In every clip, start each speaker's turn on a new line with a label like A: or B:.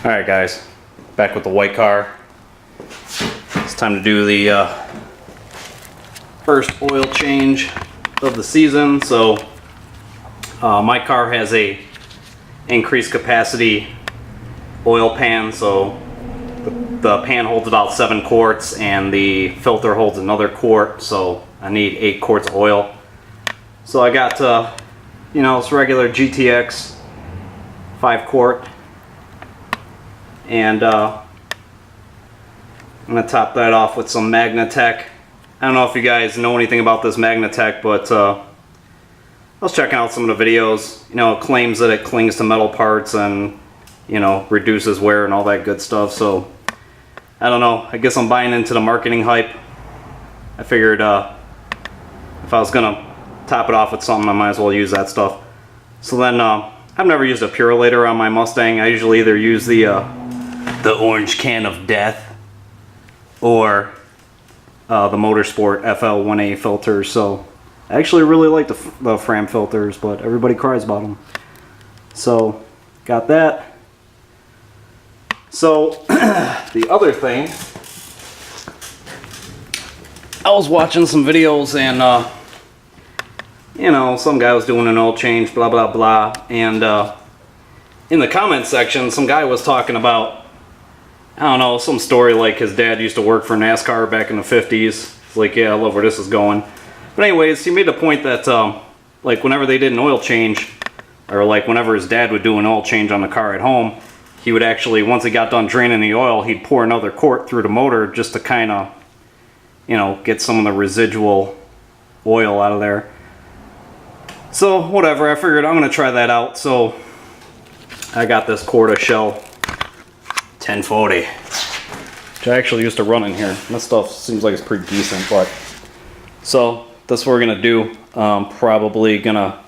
A: Alright guys, back with the white car. It's time to do the first oil change of the season. So my car has a increased capacity oil pan, so the pan holds about 7 quarts and the filter holds another quart, so I need 8 quarts of oil. So I got it's regular GTX 5 quart, and I'm gonna top that off with some Magnatech. I don't know if you guys know anything about this Magnatech, but I was checking out some of the videos. It claims that it clings to metal parts and reduces wear and all that good stuff. So I don't know, I guess I'm buying into the marketing hype. I figured if I was gonna top it off with something, I might as well use that stuff. So then I've never used a Purolator on my Mustang. I usually either use the orange can of death or the Motorsport FL1A filters. So I actually really like the Fram filters, but everybody cries about them. So got that. So the other thing, I was watching some videos and some guy was doing an oil change, blah blah blah, and in the comment section some guy was talking about, I don't know, some story like his dad used to work for NASCAR back in the 50s. It's like, yeah, I love where this is going. But anyways, he made the point that like whenever they did an oil change, or like whenever his dad would do an oil change on the car at home, he would actually, once he got done draining the oil, he'd pour another quart through the motor just to kind of get some of the residual oil out of there. So whatever, I figured I'm gonna try that out. So I got this quart of Shell 1040, which I actually used to run in here. This stuff seems like it's pretty decent, but so that's what we're gonna do. Probably gonna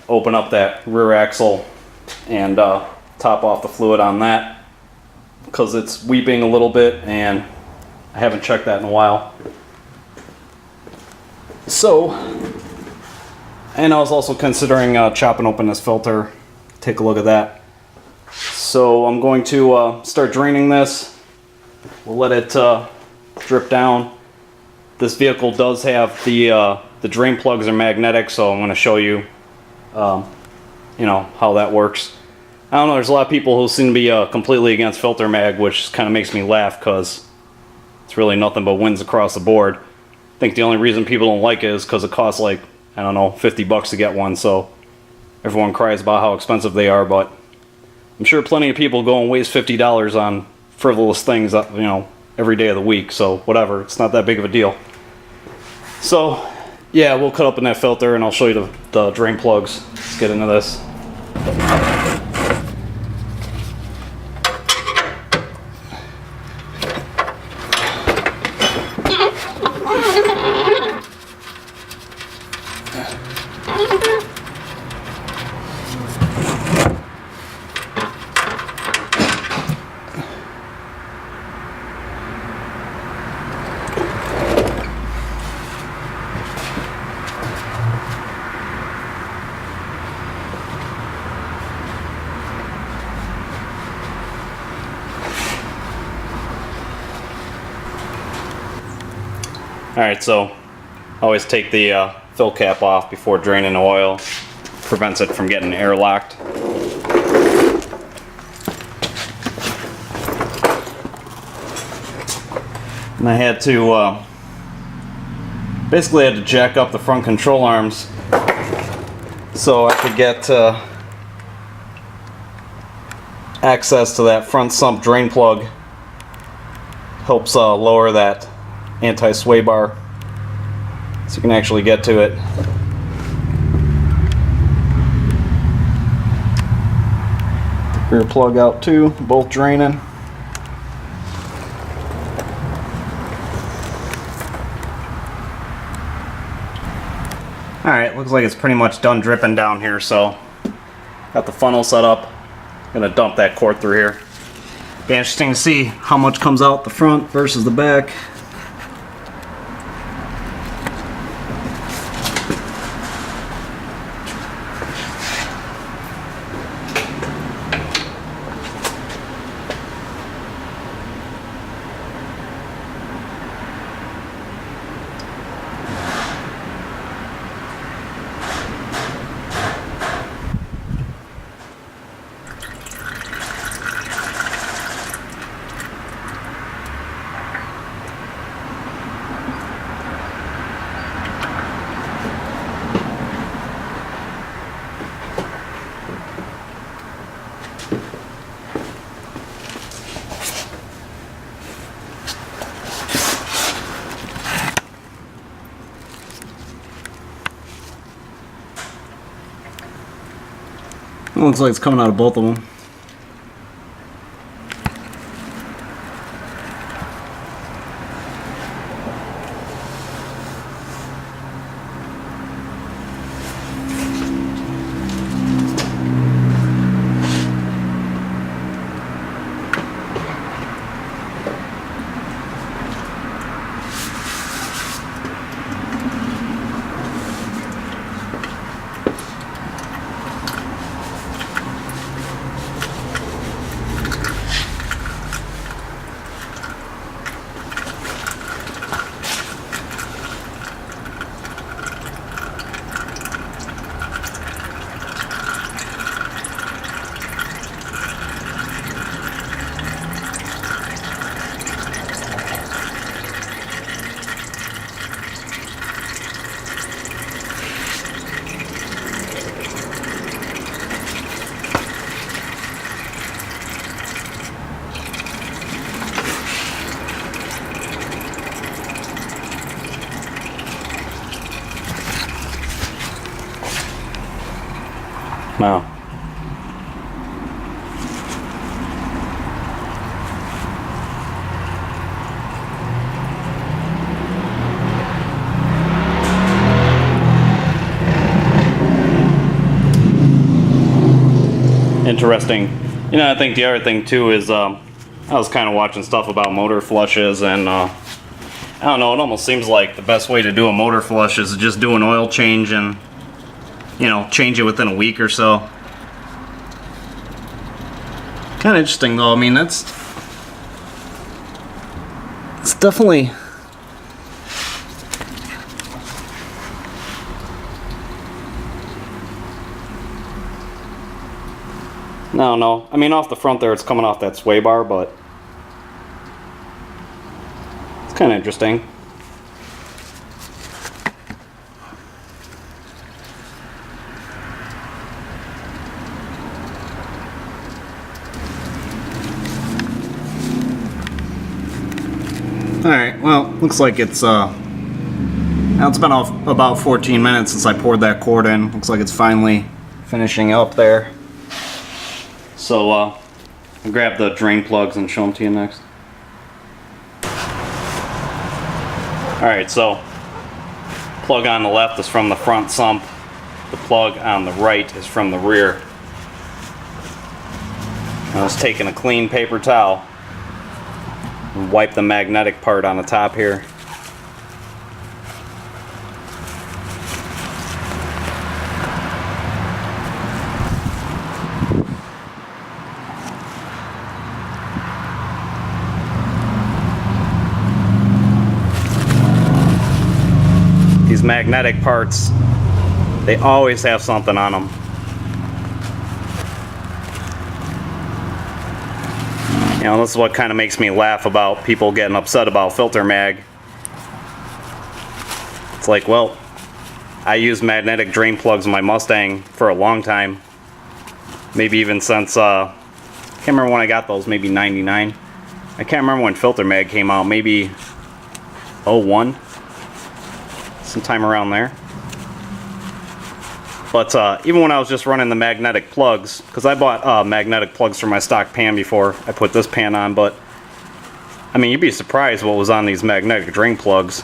A: open up that rear axle and top off the fluid on that because it's weeping a little bit and I haven't checked that in a while. So, and I was also considering chopping open this filter. Take a look at that. So I'm going to start draining this. We'll let it drip down. This vehicle does have the drain plugs are magnetic, so I'm going to show you how that works. I don't know, there's a lot of people who seem to be completely against filter mag, which kind of makes me laugh because it's really nothing but wins across the board. I think the only reason people don't like it is because it costs like, I don't know, 50 bucks to get one, so everyone cries about how expensive they are, but I'm sure plenty of people go and waste $50 on frivolous things, every day of the week, so whatever, it's not that big of a deal. So, yeah, we'll cut open that filter and I'll show you the drain plugs. Let's get into this. Alright, so always take the fill cap off before draining the oil. Prevents it from getting airlocked. And I had to basically jack up the front control arms so I could get access to that front sump drain plug. Helps lower that anti-sway bar so you can actually get to it. Rear plug out too, both draining. Alright, looks like it's pretty much done dripping down here, so got the funnel set up. Gonna dump that quart through here. Be interesting to see how much comes out the front versus the back. It looks like it's coming out of both of them. Wow. Interesting. You know, I think the other thing too is I was kind of watching stuff about motor flushes, and I don't know, it almost seems like the best way to do a motor flush is to just do an oil change and, you know, change it within a week or so. Kind of interesting though. I mean, it's definitely no. I mean, off the front there, it's coming off that sway bar, but it's kind of interesting. Alright, well, looks like it's now it's been off about 14 minutes since I poured that quart in. Looks like it's finally finishing up there. So I'll grab the drain plugs and show them to you next. Alright, so plug on the left is from the front sump. The plug on the right is from the rear. I was taking a clean paper towel and wipe the magnetic part on the top here. These magnetic parts, they always have something on them. You know, this is what kind of makes me laugh about people getting upset about filter mag. It's like, well, I use magnetic drain plugs in my Mustang for a long time. Maybe even since, I can't remember when I got those, maybe 99. I can't remember when filter mag came out, maybe 01, sometime around there. But even when I was just running the magnetic plugs, because I bought magnetic plugs for my stock pan before I put this pan on, but I mean, you'd be surprised what was on these magnetic drain plugs.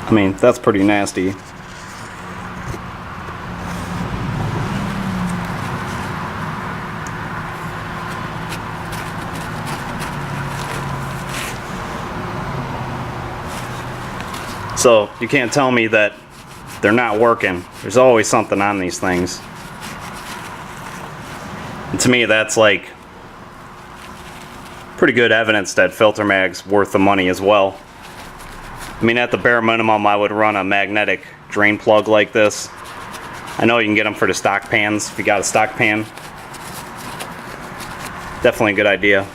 A: I mean, that's pretty nasty. So you can't tell me that they're not working. There's always something on these things. And to me, that's like pretty good evidence that filter mag's worth the money as well. I mean, at the bare minimum, I would run a magnetic drain plug like this. I know you can get them for the stock pans if you got a stock pan. definitely a good idea.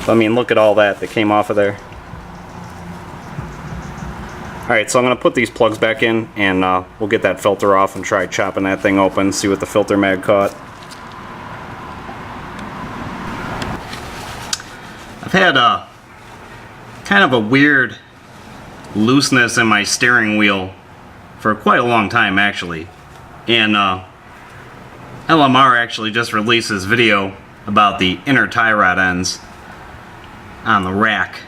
A: I mean, look at all that came off of there. Alright, so I'm going to put these plugs back in, and we'll get that filter off and try chopping that thing open, see what the filter mag caught. I've had kind of a weird looseness in my steering wheel for quite a long time, actually. And LMR actually just released this video about the inner tie rod ends on the rack.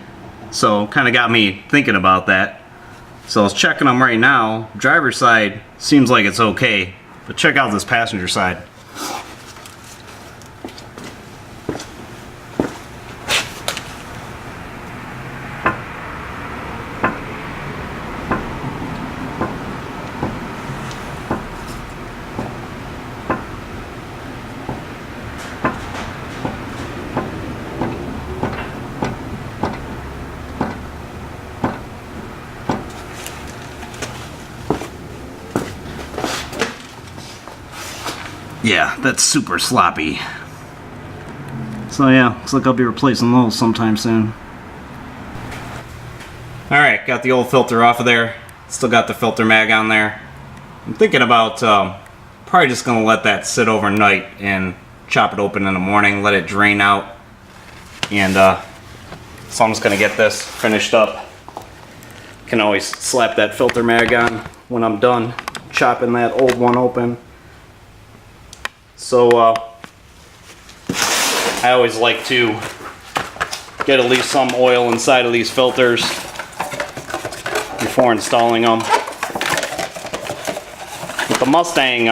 A: So kind of got me thinking about that. So I was checking them right now. Driver's side seems like it's okay, but check out this passenger side. Yeah, that's super sloppy. So yeah, looks like I'll be replacing those sometime soon. Alright, got the old filter off of there. Still got the filter mag on there. I'm thinking about probably just going to let that sit overnight and chop it open in the morning, let it drain out. And so I'm just going to get this finished up. Can always slap that filter mag on when I'm done chopping that old one open. So I always like to get at least some oil inside of these filters before installing them. But the Mustang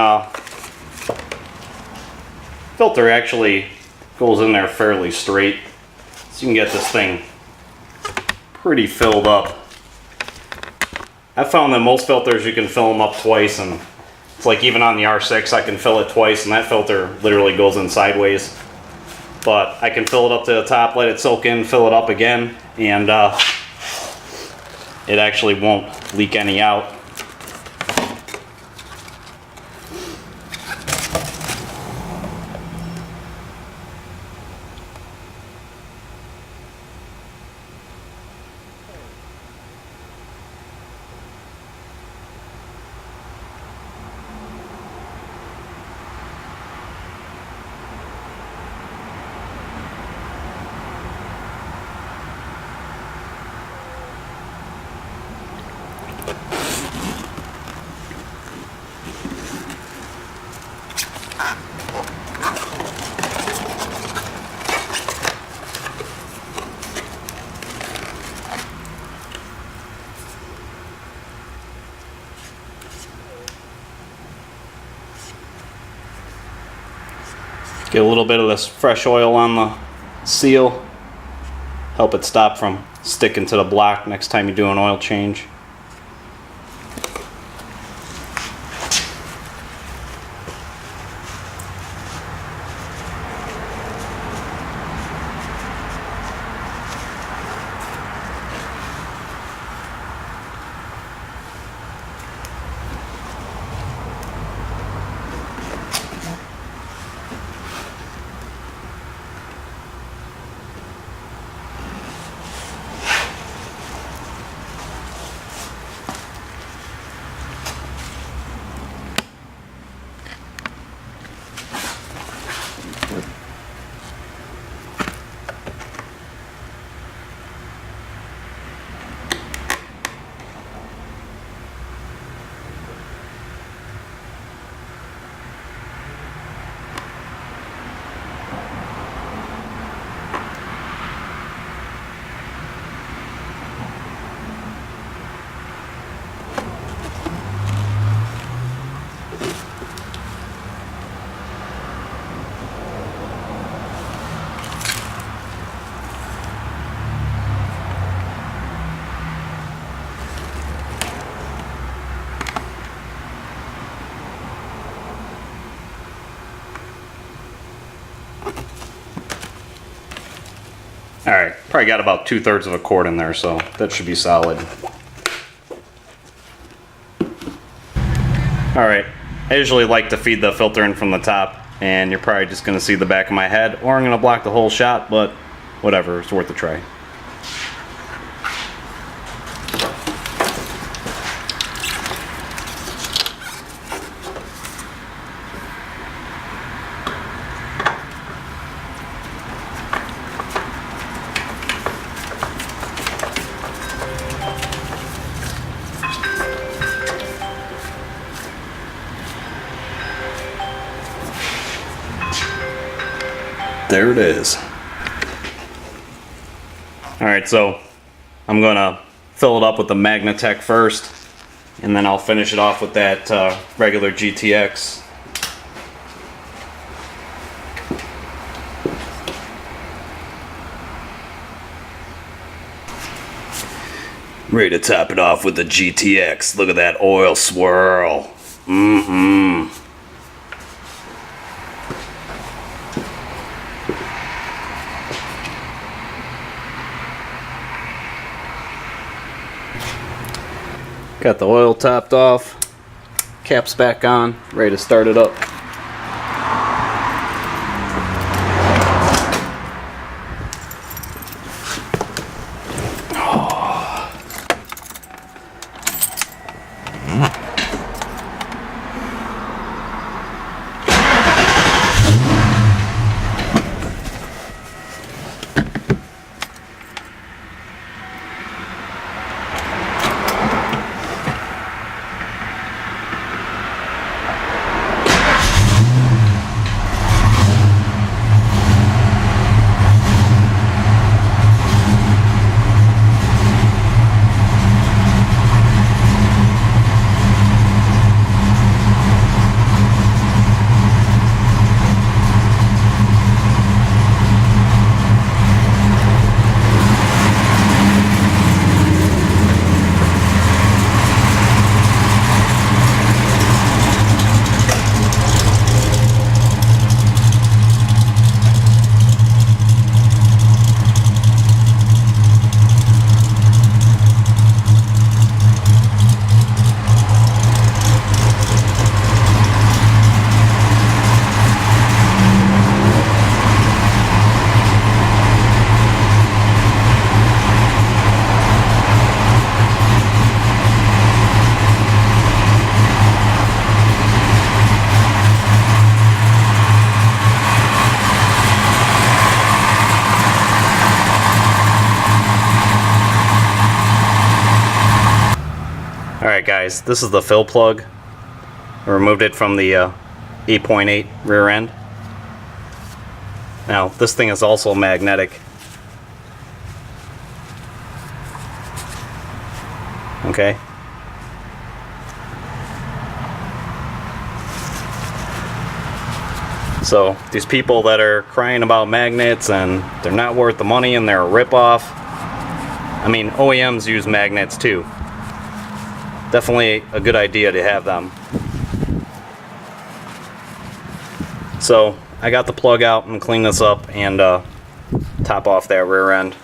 A: filter actually goes in there fairly straight, so you can get this thing pretty filled up. I found that most filters you can fill them up twice, and it's like even on the R6 I can fill it twice and that filter literally goes in sideways. But I can fill it up to the top, let it soak in, fill it up again, and it actually won't leak any out. Get a little bit of this fresh oil on the seal, help it stop from sticking to the block next time you do an oil change. Alright, probably got about 2/3 of a quart in there, so that should be solid. Alright, I usually like to feed the filter in from the top. and you're probably just going to see the back of my head, or I'm going to block the whole shot, but whatever, it's worth a try. There it is. Alright, so I'm gonna fill it up with the Magnatech first, and then I'll finish it off with that regular GTX. Ready to top it off with the GTX. Look at that oil swirl. Mm-hmm. Got the oil topped off, caps back on, ready to start it up. Alright guys, this is the fill plug. I removed it from the 8.8 rear end. Now this thing is also magnetic. Okay. So these people that are crying about magnets and they're not worth the money and they're a rip-off, I mean OEMs use magnets too. Definitely a good idea to have them. So I got the plug out and clean this up and top off that rear end.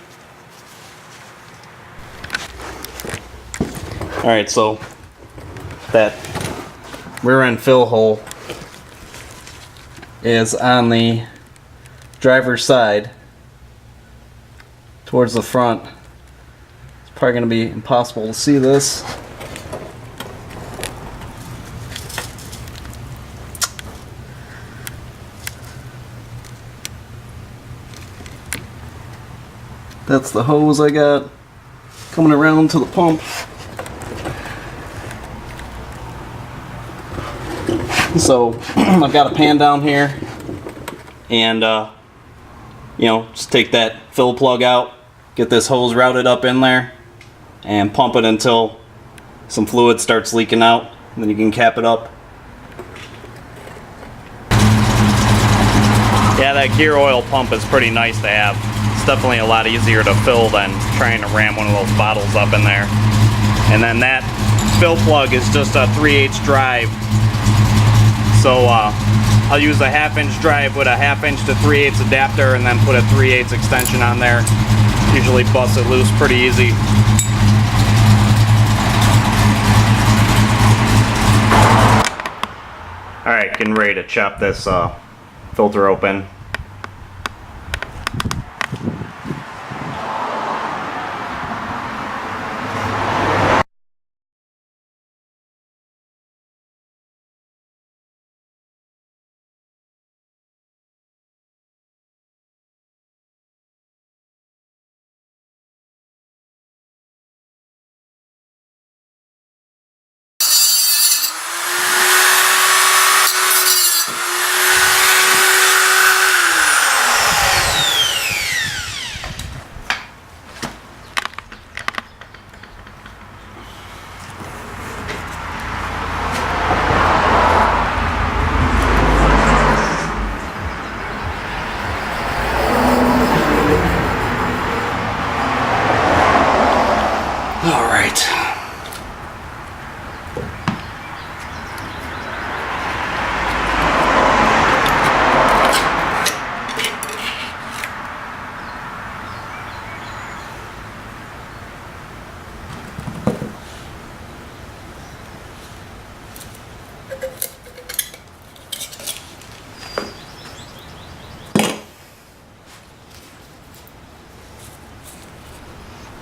A: Alright, so that rear end fill hole is on the driver's side towards the front. It's probably going to be impossible to see this. That's the hose I got coming around to the pump. So I've got a pan down here, and you know, just take that fill plug out, get this hose routed up in there, and pump it until some fluid starts leaking out, and then you can cap it up. Yeah, that gear oil pump is pretty nice to have. It's definitely a lot easier to fill than trying to ram one of those bottles up in there. And then that fill plug is just a 3/8 drive. So I'll use a 1/2" drive with a 1/2" to 3/8 adapter and then put a 3/8 extension on there. Usually bust it loose pretty easy. Alright, getting ready to chop this filter open. All right.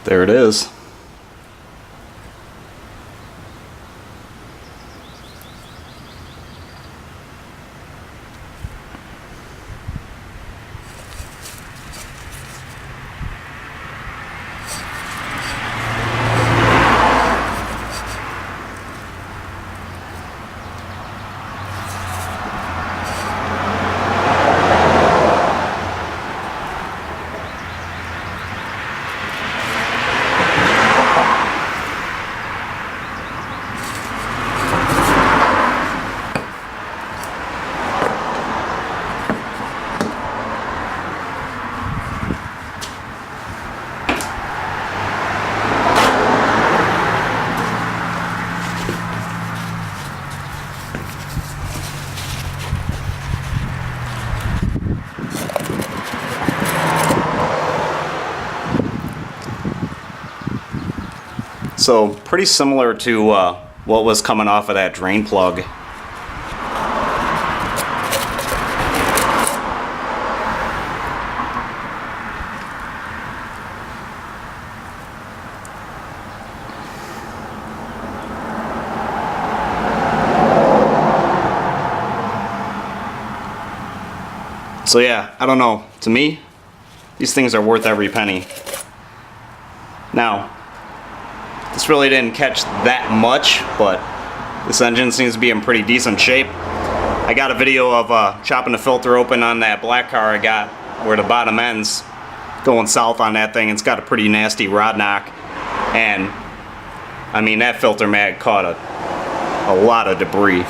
A: There it is. So pretty similar to what was coming off of that drain plug. So yeah, I don't know. To me, these things are worth every penny. Now, this really didn't catch that much, but this engine seems to be in pretty decent shape. I got a video of chopping the filter open on that black car I got, where the bottom end's going south on that thing. It's got a pretty nasty rod knock, and I mean, that filter mag caught a lot of debris.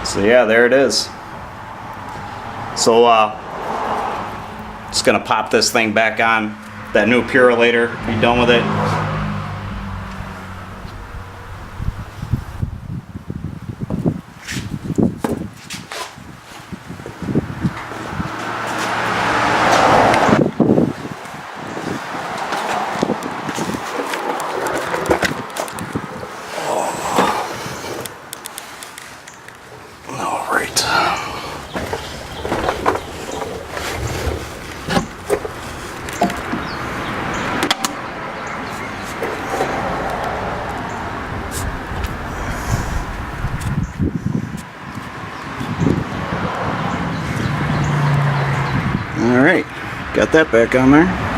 A: So yeah, there it is. So just gonna pop this thing back on that new Purolator, be done with it. All right. Alright, got that back on there.